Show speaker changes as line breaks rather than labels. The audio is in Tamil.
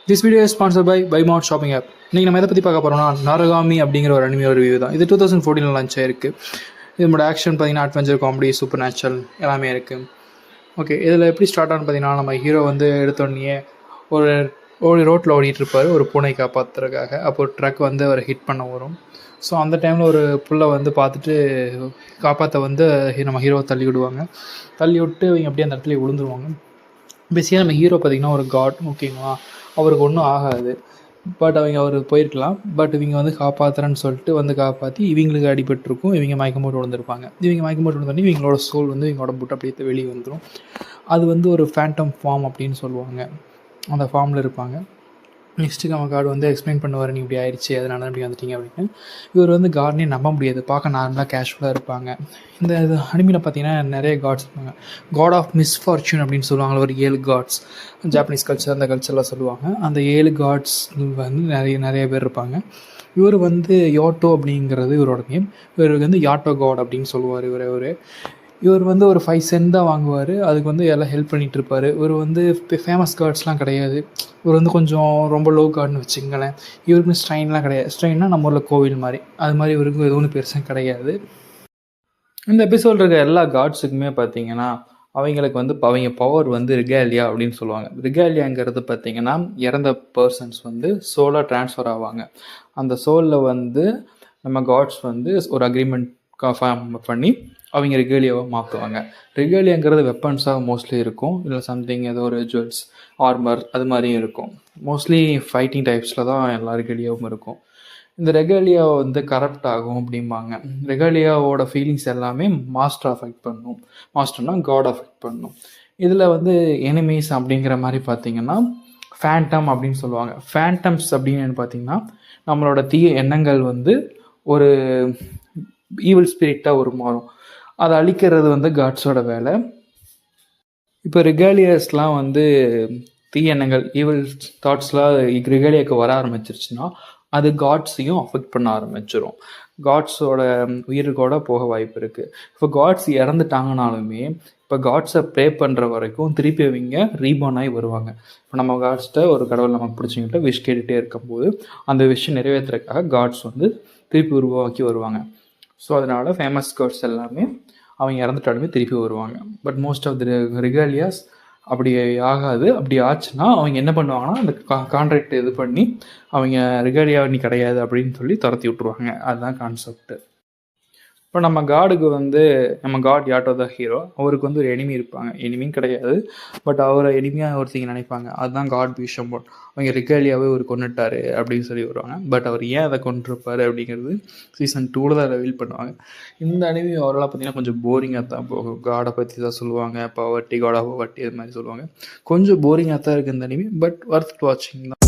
This video is sponsored by பைமவுண்ட் ஷாப்பிங் ஆப். இன்றைக்கி நம்ம எதை பற்றி பார்க்க போகிறோம்னா நாரகாமி அப்படிங்கிற ஒரு அனிமே ஒரு ரிவ்யூ தான். இது 2014 லான்ச் ஆயிருக்கு. இதோட ஆக்ஷன் பார்த்தீங்கன்னா அட்வென்ச்சர், காமெடி, சூப்பர் நேச்சுரல் எல்லாமே இருக்குது. ஓகே, இதில் எப்படி ஸ்டார்ட் ஆனு பார்த்தீங்கன்னா, நம்ம ஹீரோ வந்து எடுத்தோடனே ஒரு ரோட்டில் ஓடிட்டுருப்பார் ஒரு பூனை காப்பாற்றுறதுக்காக. அப்போ ஒரு ட்ரக் வந்து அவரை ஹிட் பண்ண வரும். ஸோ அந்த டைமில் ஒரு புல்லை வந்து பார்த்துட்டு காப்பாற்ற வந்து நம்ம ஹீரோவை தள்ளி விடுவாங்க. தள்ளி விட்டு இவங்க அப்படியே அந்த இடத்துல விழுந்துருவாங்க. பேசிக்காக நம்ம ஹீரோ பார்த்திங்கன்னா ஒரு காட், ஓகேங்களா. அவருக்கு ஒன்றும் ஆகாது. பட் அவர் போயிருக்கலாம். பட் இவங்க வந்து காப்பாற்றுறேன்னு சொல்லிட்டு வந்து காப்பாற்றி இவங்களுக்கு அடிபட்டிருக்கும். இவங்க மயக்கம் போட்டு விழுந்திருப்பாங்க. இவங்க மயக்கம் போட்டு விழுந்தோடனே இவங்களோட சோல் வந்து இவங்களோட புட்டு அப்படியே வெளியே வந்துடும். அது வந்து ஒரு ஃபேண்டம் ஃபார்ம் அப்படின்னு சொல்லுவாங்க. அந்த ஃபார்மில் இருப்பாங்க. நெக்ஸ்ட்டு நம்ம கார்டு வந்து எக்ஸ்பிளைன் பண்ணுவார், நீ இப்படி ஆயிடுச்சு, அதனால இப்படி வந்துட்டீங்க அப்படின்னு. இவர் வந்து கார்டனே நம்ப முடியாது, பார்க்க நார்மலாக கேஷுவலாக இருப்பாங்க. இந்த அனிமியில் பார்த்தீங்கன்னா நிறைய காட்ஸ் இருப்பாங்க. காட் ஆஃப் மிஸ்ஃபார்ச்சூன் அப்படின்னு சொல்லுவாங்க. ஒரு 7 காட்ஸ் ஜாப்பனீஸ் கல்ச்சர், அந்த கல்ச்சரில் சொல்லுவாங்க. அந்த 7 காட்ஸ் வந்து நிறைய பேர் இருப்பாங்க. இவர் வந்து யாட்டோ அப்படிங்கிறது இவரோட நேம். இவருக்கு வந்து யாட்டோ காட் அப்படின்னு சொல்லுவார். இவர் வந்து ஒரு 5 சென்ட் தான் வாங்குவார். அதுக்கு வந்து எல்லாம் ஹெல்ப் பண்ணிகிட்டு இருப்பார். இவர் வந்து ஃபேமஸ் கார்ட்ஸ்லாம் கிடையாது. இவர் வந்து கொஞ்சம் ரொம்ப லோ கார்டுன்னு வச்சுங்களேன். இவருக்கு ஸ்ட்ரெயின்லாம் கிடையாது. ஸ்ட்ரெயின்னா நம்ம ஊரில் கோவில் மாதிரி, அது மாதிரி இவருக்கும் எதுவும் பெருசாக கிடையாது. இந்த எபிசோட் இருக்க எல்லா காட்ஸுக்குமே பார்த்தீங்கன்னா அவங்களுக்கு வந்து அவங்க பவர் வந்து ரிகாலியா அப்படின்னு சொல்லுவாங்க. ரிகாலியாங்கிறது பார்த்தீங்கன்னா இறந்த பர்சன்ஸ் வந்து சோலாக ட்ரான்ஸ்ஃபர் ஆவாங்க. அந்த சோலில் வந்து நம்ம காட்ஸ் வந்து ஒரு அக்ரிமெண்ட் ஃபார்ம் பண்ணி அவங்க ரிகேலியாவை மாற்றுவாங்க. ரிகேலியாங்கிறது வெப்பன்ஸாக மோஸ்ட்லி இருக்கும். இல்லை சம்திங் ஏதோ ஒரு ஜுவல்ஸ், ஆர்மர் அது மாதிரியும் இருக்கும். மோஸ்ட்லி ஃபைட்டிங் டைப்ஸில் தான் எல்லா ரிகேலியாவும் இருக்கும். இந்த ரெகாலியா வந்து கரப்ட் ஆகும் அப்படிம்பாங்க. ரெகாலியாவோட ஃபீலிங்ஸ் எல்லாமே மாஸ்டர் அஃபெக்ட் பண்ணும். மாஸ்டர்னால் காட் அஃபெக்ட் பண்ணும். இதில் வந்து எனிமீஸ் அப்படிங்கிற மாதிரி பார்த்தீங்கன்னா ஃபேண்டம் அப்படின்னு சொல்லுவாங்க. ஃபேண்டம்ஸ் அப்படின்னு பார்த்தீங்கன்னா நம்மளோட தீய எண்ணங்கள் வந்து ஒரு ஈவில் ஸ்பிரிட்டாக ஒரு மாறும். அதை அழிக்கிறது வந்து காட்ஸோட வேலை. இப்போ ரிகாலியஸ்லாம் வந்து தீய எண்ணங்கள், ஈவில் தாட்ஸ்லாம் ரிகாலியாவுக்கு வர ஆரம்பிச்சிருச்சுன்னா அது காட்ஸையும் அஃபெக்ட் பண்ண ஆரம்பிச்சிடும். காட்ஸோட உயிர்கூட போக வாய்ப்பு இருக்குது. இப்போ காட்ஸ் இறந்துட்டாங்கனாலுமே இப்போ காட்ஸை ப்ரே பண்ணுற வரைக்கும் திருப்பி அவங்க ரீபார்ன் ஆகி வருவாங்க. இப்போ நம்ம காட்ஸ்கிட்ட ஒரு கடவுள் நமக்கு பிடிச்சிக்கிட்ட விஷ் கேட்டுகிட்டே இருக்கும்போது அந்த விஷயம் நிறைவேற்றுறதுக்காக காட்ஸ் வந்து திருப்பி உருவாக்கி வருவாங்க. ஸோ அதனால் ஃபேமஸ் காட்ஸ் எல்லாமே அவங்க இறந்துட்டாலுமே திருப்பி வருவாங்க. பட் மோஸ்ட் ஆஃப் தி ரிகாலியாஸ் அப்படி ஆகாது. அப்படி ஆச்சுன்னா அவங்க என்ன பண்ணுவாங்கன்னா அந்த கான்ட்ராக்ட் இது பண்ணி அவங்க ரிகாலியா நீ கிடையாது அப்படின்னு சொல்லி துரத்தி விட்ருவாங்க. அதுதான் கான்செப்ட். இப்போ நம்ம காடுக்கு வந்து நம்ம காட் யாட்டோ த ஹீரோ. அவருக்கு வந்து ஒரு எனிமி இருப்பாங்க. எனிமியும் கிடையாது, பட் அவரை எனிமியாக ஒருத்தங்க நினைப்பாங்க. அதுதான் காட் பீஷம்போட். அவங்க ரிகாலியாவே ஒரு கொண்டுட்டாரு அப்படின்னு சொல்லி வருவாங்க. பட் அவர் ஏன் அதை கொண்டிருப்பார் அப்படிங்கிறது சீசன் 2 தான் ரிவீல் பண்ணுவாங்க. இந்த அனிமி அவரெல்லாம் பார்த்தீங்கன்னா கொஞ்சம் போரிங்காக தான் போகும். காடை பற்றி தான் சொல்லுவாங்க, பவர்ட்டி, காட் ஆஃப் பவர்ட்டி அது மாதிரி சொல்லுவாங்க. கொஞ்சம் போரிங்காக தான் இருக்குது இந்த அனிமி. பட் வர்த் வாட்சிங் தான்.